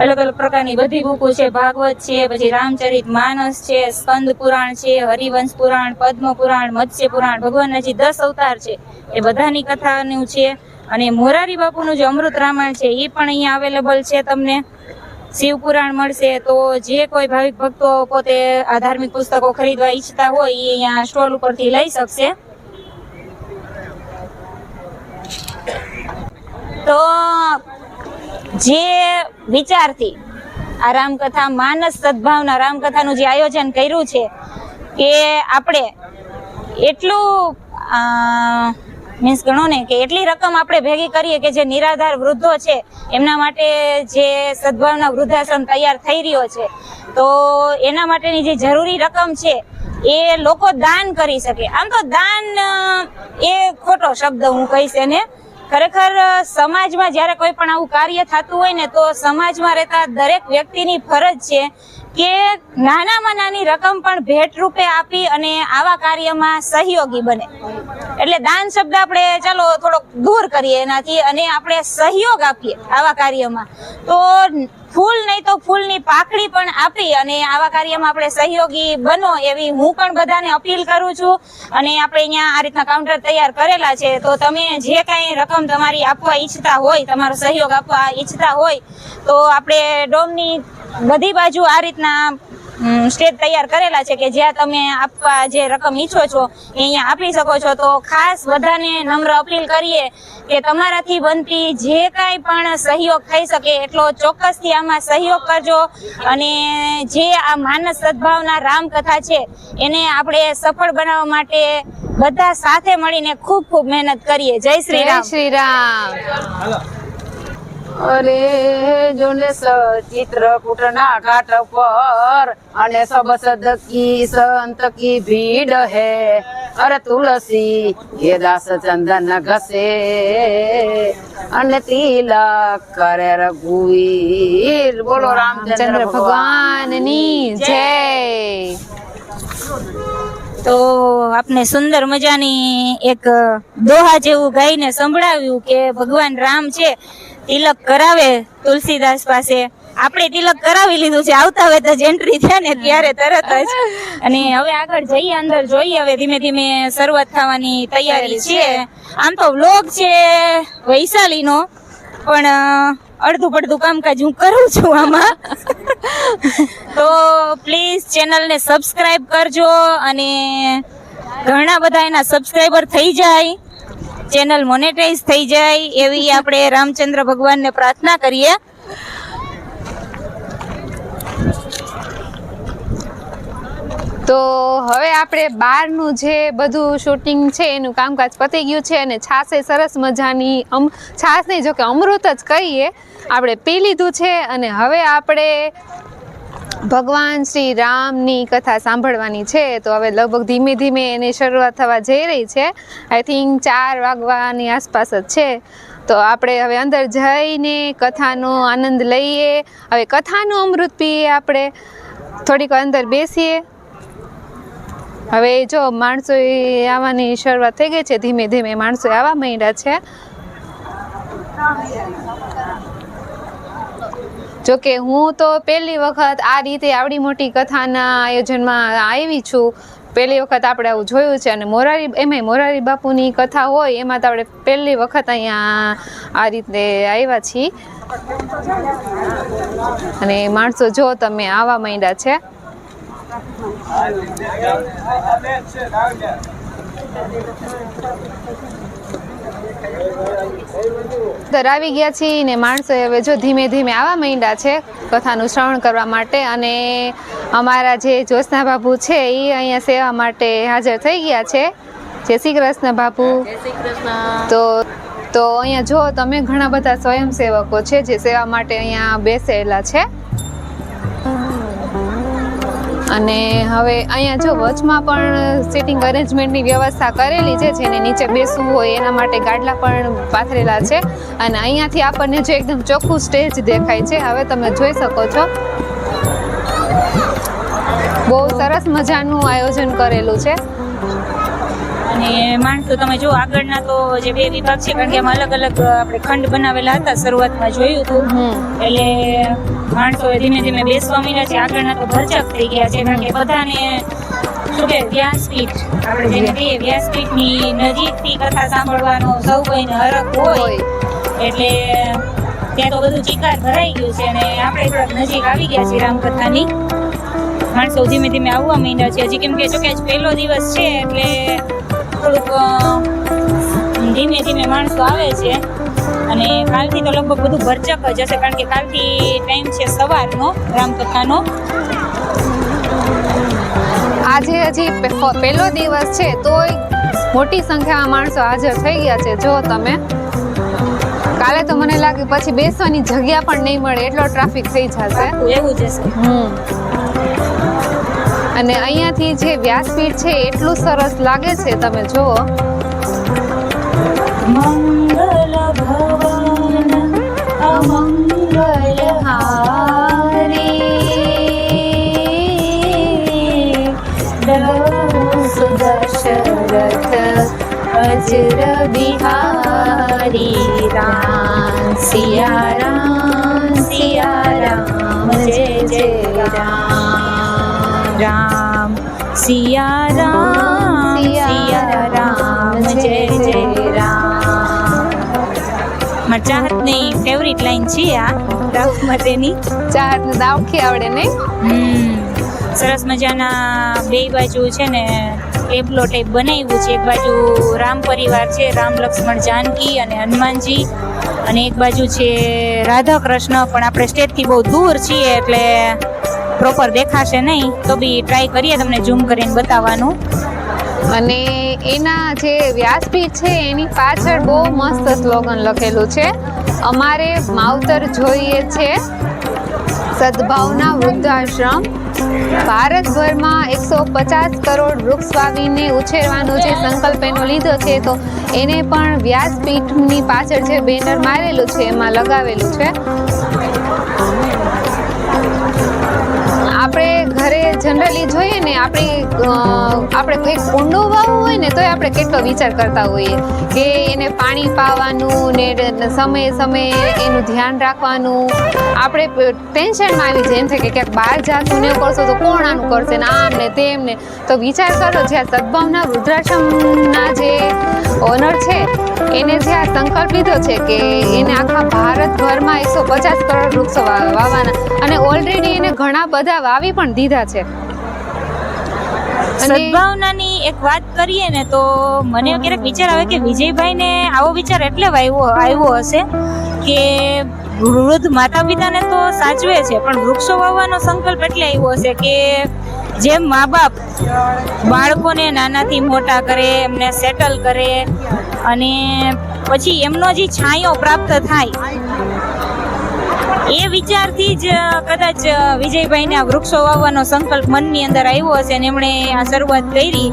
અલગ અલગ પ્રકારની બધી બુકો છે. ભાગવત છે, પછી રામચરિત માનસ છે, સ્કંદ પુરાણ છે, હરિવંશ પુરાણ, પદ્મ પુરાણ, મત્સ્ય પુરાણ, ભગવાનના જે 10 અવતાર છે એ બધાની કથાનું છે. અને મોરારી બાપુનું જે અમૃત રામાયણ છે એ પણ અહીંયા અવેલેબલ છે. તમને શિવ પુરાણ મળશે. તો જે કોઈ ભાવિક ભક્તો પોતે આ ધાર્મિક પુસ્તકો ખરીદવા ઈચ્છતા હોય એ અહીંયા સ્ટોલ ઉપરથી લઈ શકશે. તો જે વિચારથી આ રામકથા માનસ સદભાવના રામકથાનું જે આયોજન કર્યું છે કે આપણે એટલું મીન્સ ગણો ને કે એટલી રકમ આપણે ભેગી કરીએ કે જે નિરાધાર વૃદ્ધો છે એમના માટે જે સદભાવના વૃદ્ધાશ્રમ તૈયાર થઈ રહ્યો છે, તો એના માટેની જે જરૂરી રકમ છે એ લોકો દાન કરી શકે. આમ તો દાન એ ખોટો શબ્દ હું કહીશ એને. ખરેખર સમાજમાં જ્યારે કોઈ પણ આવું કાર્ય થતું હોય ને તો સમાજમાં રહેતા દરેક વ્યક્તિની ફરજ છે કે નાનામાં નાની રકમ પણ ભેટ રૂપે આપી અને આવા કાર્યમાં સહયોગી બને. એટલે દાન શબ્દ આપણે ચાલો થોડોક દૂર કરીએ એનાથી અને આપણે સહયોગ આપીએ આવા કાર્યમાં. તો ફૂલ નહીં તો ફૂલની પાકડી પણ આપી અને આવા કાર્યમાં આપણે સહયોગી બનો એવી હું પણ બધાને અપીલ કરું છું. અને આપણે અહીંયા આ રીતના કાઉન્ટર તૈયાર કરેલા છે, તો તમે જે કાંઈ રકમ તમારી આપવા ઈચ્છતા હોય, તમારો સહયોગ આપવા ઈચ્છતા હોય, તો આપણે ડોમની બધી બાજુ આ રીતના સ્ટેજ તૈયાર કરેલા છે કે જ્યાં તમે આપવા જે રકમ ઈચ્છો છો એ અહીંયા આપી શકો છો. તો ખાસ બધાને નમ્ર અપીલ કરીએ કે તમારાથી બનતી જે કાંઈ પણ સહયોગ થઈ શકે એટલો ચોક્કસથી આમાં સહયોગ કરજો. અને જે આ માનસ સદભાવના રામકથા છે એને આપણે સફળ બનાવવા માટે બધા સાથે મળીને ખૂબ ખૂબ મહેનત કરીએ. જય શ્રી જય રામ. શ્રી રામ. અરે જોને ચિત્રકૂટના ઘાટ પર અને સબ સદકી સંત કી ભીડ હે. અરે તુલસી એ દાસ ચંદન ઘસે અને તિલક કરે રઘુવીર. બોલો રામચંદ્ર ભગવાનની જય. તો આપને સુંદર મજાની એક દોહા જેવું ગાઈને સંભળાવ્યું કે ભગવાન રામ છે તિલક કરાવે તુલસીદાસ પાસે. આપણે તિલક કરાવી લીધું છે, આવતા વેત જ એન્ટ્રી થયા ને ત્યારે તરત જ. અને હવે આગળ જઈએ, અંદર જોઈએ. હવે ધીમે ધીમે શરૂઆત થવાની તૈયારી છે. આમ તો વ્લોગ છે વૈશાલીનો, પણ અડધું પડધું કામકાજ હું કરું છું આમાં. તો પ્લીઝ ચેનલને સબસ્ક્રાઇબ કરજો અને ઘણા બધા એના સબસ્ક્રાઇબર થઈ જાય, ચેનલ મોનેટાઈઝ થઈ જાય એવી આપણે રામચંદ્ર ભગવાનને પ્રાર્થના કરીએ. તો હવે આપણે બહારનું જે બધું શૂટિંગ છે એનું કામકાજ પતી ગયું છે અને છાશે સરસ મજાની છાશ નહીં, જો કે અમૃત જ કહીએ, આપણે પી લીધું છે. અને હવે આપણે ભગવાન શ્રી રામની કથા સાંભળવાની છે. તો હવે લગભગ ધીમે ધીમે એની શરૂઆત થવા જઈ રહી છે. આઈ થિંક 4 વાગવાની આસપાસ જ છે. તો આપણે હવે અંદર જઈને કથાનો આનંદ લઈએ. હવે કથાનું અમૃત પીએ. આપણે થોડીક અંદર બેસીએ. હવે જો માણસો આવવાની શરૂઆત થઈ ગઈ છે, ધીમે ધીમે માણસો આવવા માંડ્યા છે. જોકે હું તો પહેલી વખત આ રીતે આવડી મોટી કથાના આયોજનમાં આવી છું. પહેલી વખત આપણે આવું જોયું છે. અને મોરારી બાપુની કથા હોય એમાં તો આપણે પહેલી વખત અહીંયા આ રીતે આવ્યા છીએ. અને માણસો જો તમે આવવા માંડ્યા છે. આવી ગયા છીએ ને માણસો હવે જો ધીમે ધીમે આવવા માંડ્યા છે કથાનું શ્રવણ કરવા માટે. અને અમારા જે જ્યોત્સના બાપુ છે એ અહીંયા સેવા માટે હાજર થઈ ગયા છે. જય શ્રી કૃષ્ણ બાપુ. તો અહીંયા જો તમે ઘણા બધા સ્વયંસેવકો છે જે સેવા માટે અહીંયા બેસેલા છે. અને હવે અહીંયા જો વચમાં પણ સિટિંગ અરેન્જમેન્ટની વ્યવસ્થા કરેલી છે, જેને નીચે બેસવું હોય એના માટે ગાડલા પણ પાથરેલા છે. અને અહીંયાથી આપણને જો એકદમ ચોખ્ખું સ્ટેજ દેખાય છે. હવે તમે જોઈ શકો છો બહુ સરસ મજાનું આયોજન કરેલું છે. અને માણસો તમે જો આગળના તો જે બે વિભાગ છે, કારણ કે એમાં અલગ અલગ આપણે ખંડ બનાવેલા હતા, શરૂઆતમાં જોયું હતું. એટલે માણસો ધીમે ધીમે બેસવા માંડ્યા છે. આગળના તો ભરચક થઈ ગયા છે, કારણ કે બધાને શું કે વ્યાસપીઠ આપણે જેને કહીએ વ્યાસપીઠની નજીકથી કથા સાંભળવાનો સૌ કોઈને હરખ હોય, એટલે ત્યાં તો બધું ચિકાર ભરાઈ ગયું છે. અને આપણે થોડાક નજીક આવી ગયા છીએ રામકથાની. માણસો ધીમે ધીમે આવવા માંડ્યા છે. હજી કેમ કે જો કે આજ પહેલો દિવસ છે, એટલે થોડુંક ધીમે ધીમે માણસો આવે છે. અને કાલથી તો લગભગ બધું ભરચક જ હશે, કારણ કે કાલથી ટાઈમ છે સવારનો રામકથાનો. આજે હજી પહેલો દિવસ છે તોય મોટી સંખ્યામાં માણસો હાજર થઈ ગયા છે. જો તમે કાલે તો મને લાગે પછી બેસવાની જગ્યા પણ નહીં મળે, એટલો ટ્રાફિક થઈ જશે. એવું જ હશે. અને અહીંયાથી જે વ્યાસપીઠ છે એટલું સરસ લાગે છે, તમે જુઓ. મંગલ ભવન અમંગલ હારી સુદર્શરથ અજર બિહારી રામ સિયા રામ જય જય રામ સિયા રામ જય જય રામ. મારી ચાહતની ફેવરિટ લાઈન છે આ રામ માટેની. ચાહતને દાવખી આવડે નહીં? સરસ મજાના બે બાજુ છે ને ટેબલો ટાઈપ બનાવ્યું છે. એક બાજુ રામ પરિવાર છે, રામ લક્ષ્મણ જાનકી અને હનુમાનજી, અને એક બાજુ છે રાધા કૃષ્ણ. પણ આપણે સ્ટેજથી બહુ દૂર છીએ એટલે પ્રોપર દેખાશે નહીં, તો બી ટ્રાય કરીએ તમને ઝૂમ કરીને બતાવવાનું. અને એના જે વ્યાસપીઠ છે એની પાછળ બહુ મસ્ત સ્લોગન લખેલું છે, અમારે માવતર જોઈએ છે સદભાવના વૃદ્ધાશ્રમ. ભારતભરમાં 150 કરોડ વૃક્ષ વાવીને ઉછેરવાનો જે સંકલ્પ એનો લીધો છે, તો એને પણ વ્યાસપીઠની પાછળ જે બેનર મારેલું છે એમાં લગાવેલું છે. આપણે ઘરે જનરલી જોઈએ ને, આપણે કંઈક કુંડો વાવવું હોય ને તોય આપણે કેટલો વિચાર કરતા હોઈએ કે એને પાણી પાવાનું ને સમયે સમયે એનું ધ્યાન રાખવાનું. આપણે ટેન્શનમાં આવી જાય, એમ થાય કે ક્યાંક બહાર જાતું ને એવું કરશો તો કોણ આનું કરશે ને આમ ને તેમ ને. તો વિચાર કરો, જ્યાં સદભાવના વૃદ્ધાશ્રમના જે ઓનર છે એને જે આ સંકલ્પ લીધો છે કે એને આખા ભારતભરમાં 150 કરોડ વૃક્ષો વાવવાના, અને ઓલરેડી એને ઘણા બધા વાવી પણ દીધા છે. સદભાવનાની એક વાત કરીએ ને તો મને ક્યારેક વિચાર આવે કે વિજયભાઈને આવો વિચાર એટલે આવ્યો હશે કે વૃદ્ધ માતા પિતાને તો સાચવે છે, પણ વૃક્ષો વાવવાનો સંકલ્પ એટલે આવ્યો હશે કે જેમ મા બાપ બાળકોને નાનાથી મોટા કરે, એમને સેટલ કરે, અને પછી એમનો જે છાંયો પ્રાપ્ત થાય, એ વિચારથી જ કદાચ વિજયભાઈને આ વૃક્ષો વાવવાનો સંકલ્પ મનની અંદર આવ્યો હશે અને એમણે આ શરૂઆત કરી.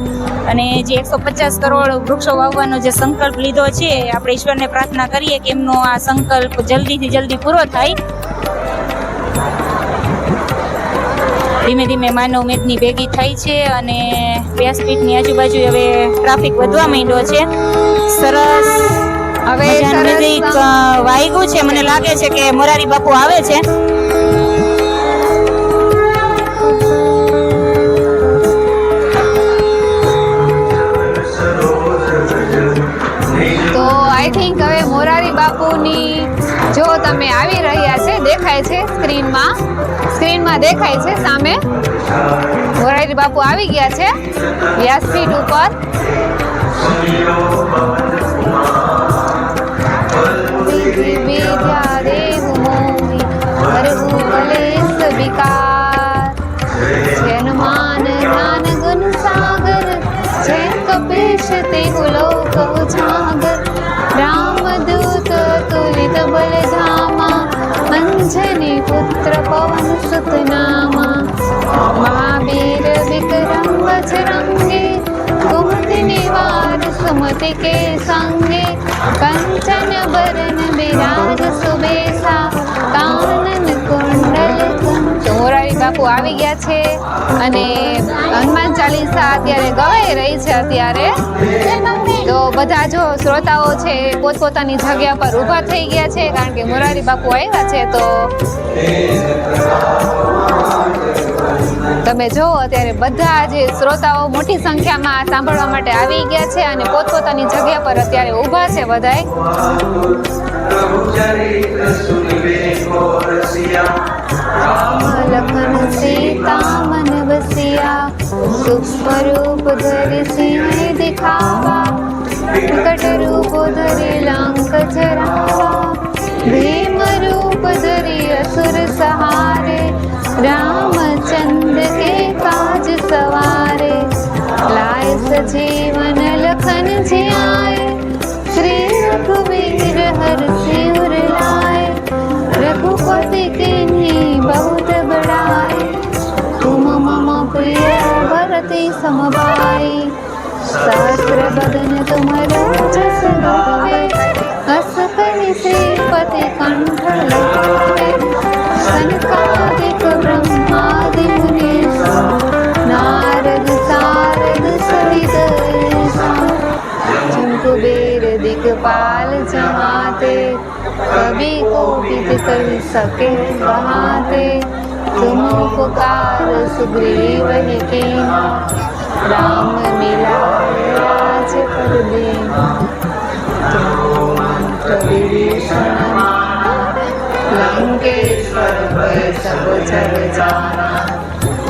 અને જે 150 કરોડ વૃક્ષો વાવવાનો જે સંકલ્પ લીધો છે, આપણે ઈશ્વરને પ્રાર્થના કરીએ કે એમનો આ સંકલ્પ જલ્દીથી જલ્દી પૂરો થાય. ધીમે ધીમે માનવ મેદની ભેગી થઈ છે અને વ્યાસપીઠની આજુબાજુ હવે ટ્રાફિક વધવા માંડ્યો છે. સરસ હવે નજીક વાગ્યું છે, મને લાગે છે કે મોરારી બાપુ આવે છે. તો આઈ થિંક હવે મોરારી બાપુની જો તમે આવી રહ્યા છે, દેખાય છે સ્ક્રીનમાં દેખાય છે સામે. મોરારી બાપુ આવી ગયા છે વ્યાસપીઠ ઉપર. જનમાન જ્ઞાન ગુણ સાગર જય કપીશ તે લોક ઉજાગર રામદૂત તુલિત બલ ધામા અંજની પુત્ર પવન સુત નામા મહાવીર ज्योति के संगे कंचन बरन बिराज सुबेसा कानन कुंडल तो મોરારી બાપુ આવી ગયા છે અને હનુમાન ચાલીસા અત્યારે ગવાઈ રહી છે અત્યારે તો બધા જો શ્રોતાઓ છે પોતપોતાની જગ્યા પર ઊભા થઈ ગયા છે કારણ કે મોરારી બાપુ આવ્યા છે તો તમે જો અત્યારે બધા જે શ્રોતાઓ મોટી સંખ્યામાં સાંભળવા માટે આવી ગયા છે અને પોતપોતાની જગ્યા પર અત્યારે ઊભા છે બધાય લખન સીતા મન બસિયા સુખ સ્વરૂપ ધરી સિંહ દિખાવા વિકટ રૂપ ધરી લંક જરાવા ભીમ રૂપ ધરી असुर सहारे रामचंद्र के काज सवारे लाए सजीवन लखन जियाए श्री रघुवीर हर सिर लाए रघुपति किन्हीं बहुत बड़ाए तुम मम प्रिय भरति समभाई सहस्र बदन तुम्हारो जस गावे अस कहि श्रीपति कंठ लगावे सनकादिक ब्रह्मादि मुनीश नारद सारद सहित कुबेर दिक्पाल जहाते कवि कोटित कर सके बहाते तुम उपकार सुग्रीव ही कीना राम मिलाए राज कर देना मंत्र विभीषण लंकेश्वर भय सब जग जाना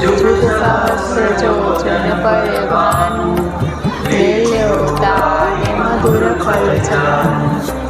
जुग सहस्र जोजन पर भानु लील्योतारे मधुर फल जानु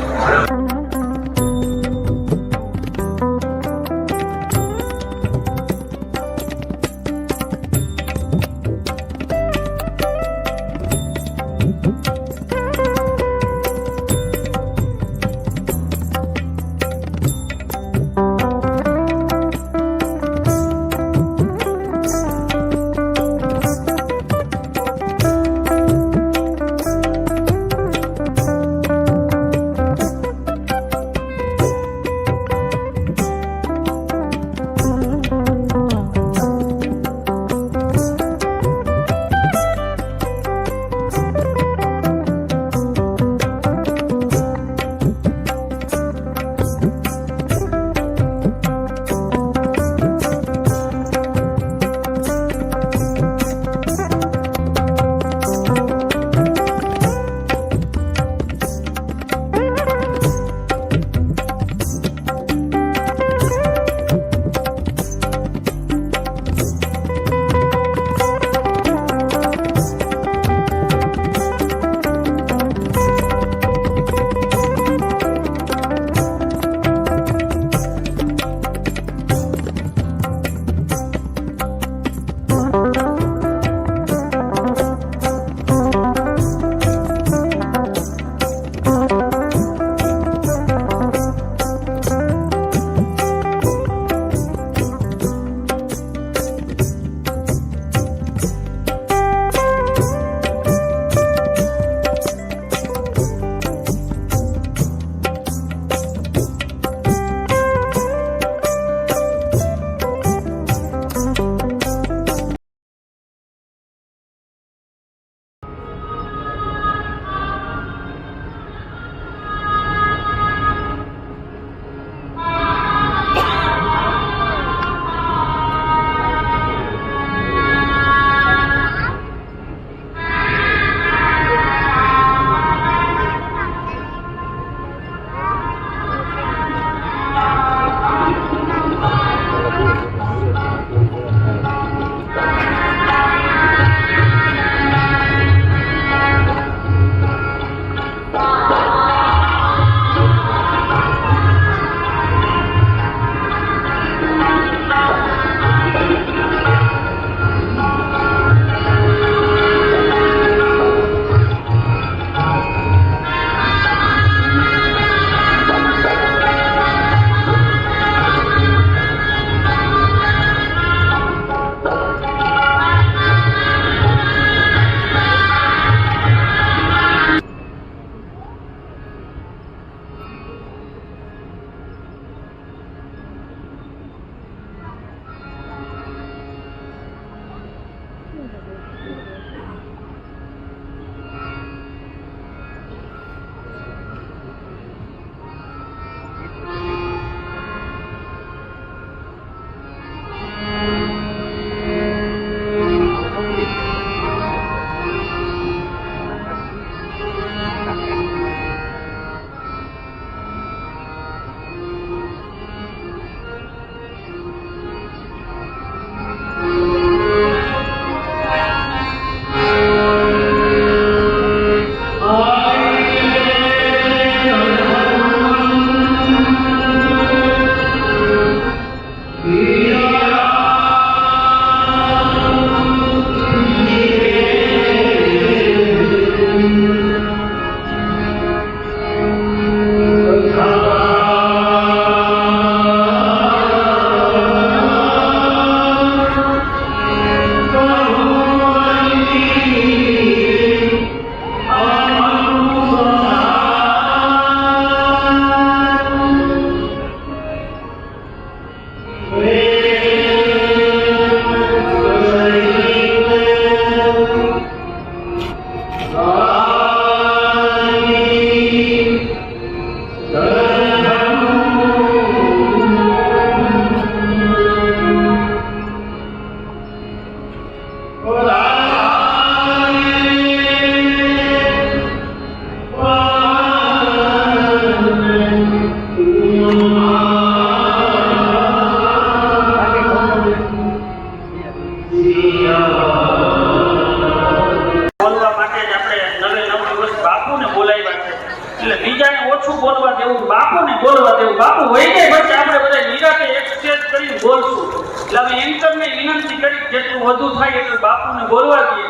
બોલવા માટે જ આપણે નવે નવ દિવસ બાપુને બોલાવ્યા છે. એટલે બીજાને ઓછું બોલવા દેવું, બાપુને બોલવા દેવું. બાપુ હોય ને પછી આપણે બધા નિરાતે એક્સચેન્જ કરીને બોલશું. એટલે અમે એન્કરને વિનંતી કરી જેટલું વધુ થાય એટલું બાપુને બોલવા દઈએ.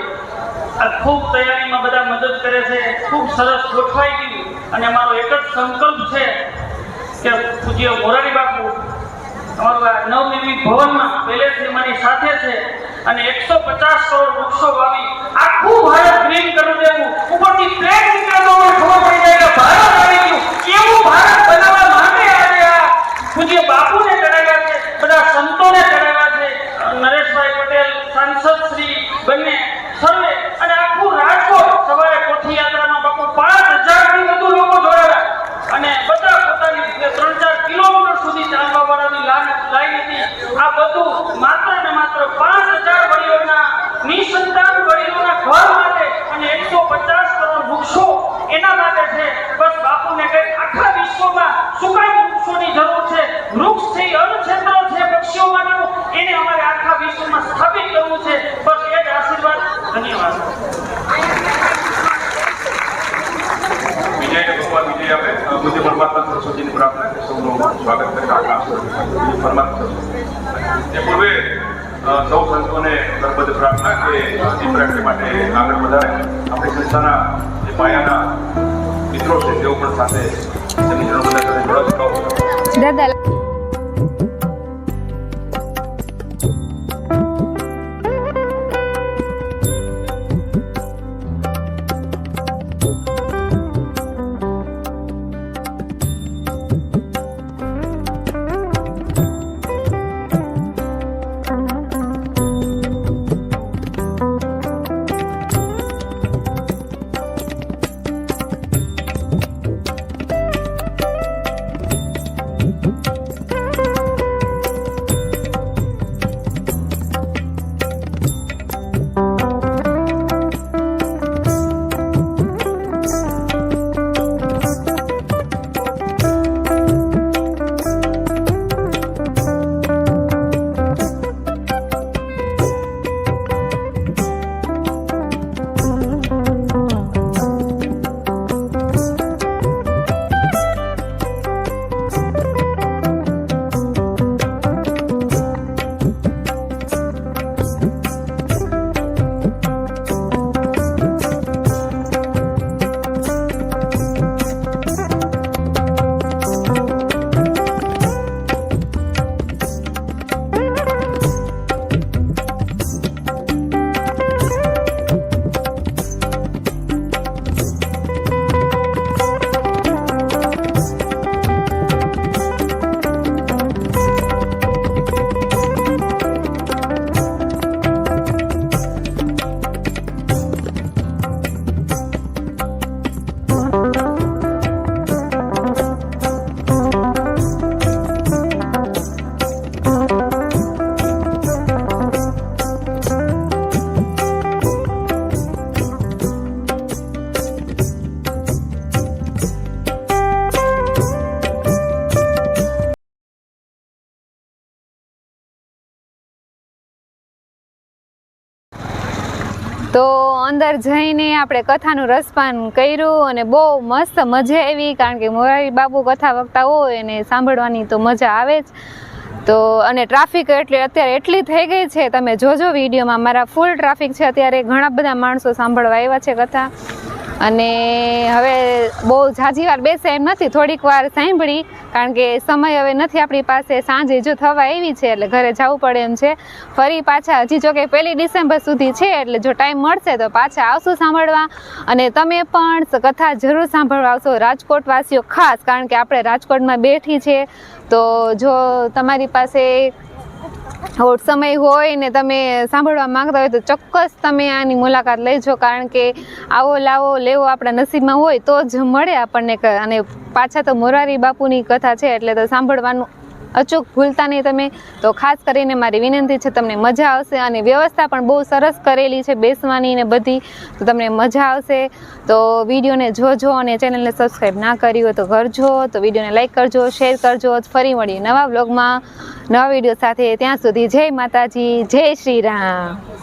આ ખૂબ તૈયારીમાં બધા મદદ કરે છે, ખૂબ સરસ ગોઠવાઈ ગયું. અને અમારો એક જ સંકલ્પ છે કે પૂજ્ય મોરારી બાપુ અમારું આ નવનિર્મિત ભવનમાં પહેલેથી મારી સાથે છે અને 150 કરોડ વૃક્ષો વાવી આખું ભારત ગ્રીન કરી દેવું. ઉપરથી ટ્રેન નીકળતો હોય ખબર પડી જાય કે ભારત આવી ગયું. એવું ભારત બનાવવા માટે આજે આ પૂજ્ય બાપુને કરાવ્યા છે, બધા સંતોને કરાવ્યા છે, નરેશભાઈ પટેલ સાંસદ શ્રી બંને સર્વે અને આખું રાજકોટ. સવારે કોઠી યાત્રામાં બાપુ 5000 થી વધુ લોકો જોડાયા અને બધા પોતાની 3-4 કિલોમીટર સુધી ચાલવા વાળાની લાઈન હતી. આ બધું માત્ર ને માત્ર 5000 વડીલોના નિસંતાન વડીલોના ઘર માટે અને 150 કરોડ વૃક્ષો એના માટે છે. બસ બાપુને કઈ આખા વિશ્વમાં શું કાંઈ વૃક્ષોની જરૂર છે? વૃક્ષ છે અન્નક્ષેત્ર છે પક્ષીઓ માટેનું, એને અમારે આખા વિશ્વમાં સ્થાપિત કરવું છે. બસ એ જ આશીર્વાદ. ધન્યવાદ. વિજયને ભગવાન વિજય આપે. પૂજ્ય પરમાત્મા સરસ્વતીની પ્રાર્થના સૌનું સ્વાગત કરી પરમાત્મા એ પૂર્વે સૌ સંતોને ગર્ભદ પ્રાર્થના કે દીપ રાખવા માટે આગળ વધારે આપણી સંસ્થાના જે પાયાના મિત્રો છે તેઓ પણ સાથે તેમની જન્મદિન સાથે જોડાજો. દાદા તો અંદર જઈને આપણે કથાનું રસપાન કર્યું અને બહુ મસ્ત મજા આવી, કારણ કે મોરારી બાપુ કથા વક્તા હોય અને સાંભળવાની તો મજા આવે જ. તો અને ટ્રાફિક અત્યારે એટલી થઈ ગઈ છે, તમે જોજો વિડીયોમાં મારા ફૂલ ટ્રાફિક છે અત્યારે. ઘણા બધા માણસો સાંભળવા આવ્યા છે કથા અને હવે બહુ ઝાઝી વાર બેસે એમ નથી, થોડીક વાર સાંભળી, કારણ કે સમય હવે નથી આપણી પાસે, સાંજે જો થવા આવી છે એટલે ઘરે જવું પડે એમ છે. ફરી પાછા હજી જો કે 1 ડિસેમ્બર સુધી છે, એટલે જો ટાઈમ મળશે તો પાછા આવશું સાંભળવા. અને તમે પણ કથા જરૂર સાંભળવા આવશો, રાજકોટ વાસીઓ ખાસ, કારણ કે આપણે રાજકોટમાં બેઠી છે. તો જો તમારી પાસે સમય હોય ને તમે સાંભળવા માંગતા હોય તો ચોક્કસ તમે આની મુલાકાત લેજો, કારણ કે આવો લાવો લેવો આપણા નસીબમાં હોય તો જ મળે આપણને. અને પાછા તો મોરારી બાપુની કથા છે એટલે તો સાંભળવાનું અચૂક ભૂલતા નહીં તમે. તો ખાસ કરીને મારી વિનંતી છે, તમને મજા આવશે અને વ્યવસ્થા પણ બહુ સરસ કરેલી છે બેસવાની ને બધી, તો તમને મજા આવશે. તો વિડીયોને જોજો અને ચેનલને સબસ્ક્રાઈબ ના કરી હોય તો કરજો. તો વિડીયોને લાઈક કરજો, શેર કરજો. ફરી મળીએ નવા બ્લોગમાં નવા વિડીયો સાથે. ત્યાં સુધી જય માતાજી, જય શ્રી રામ.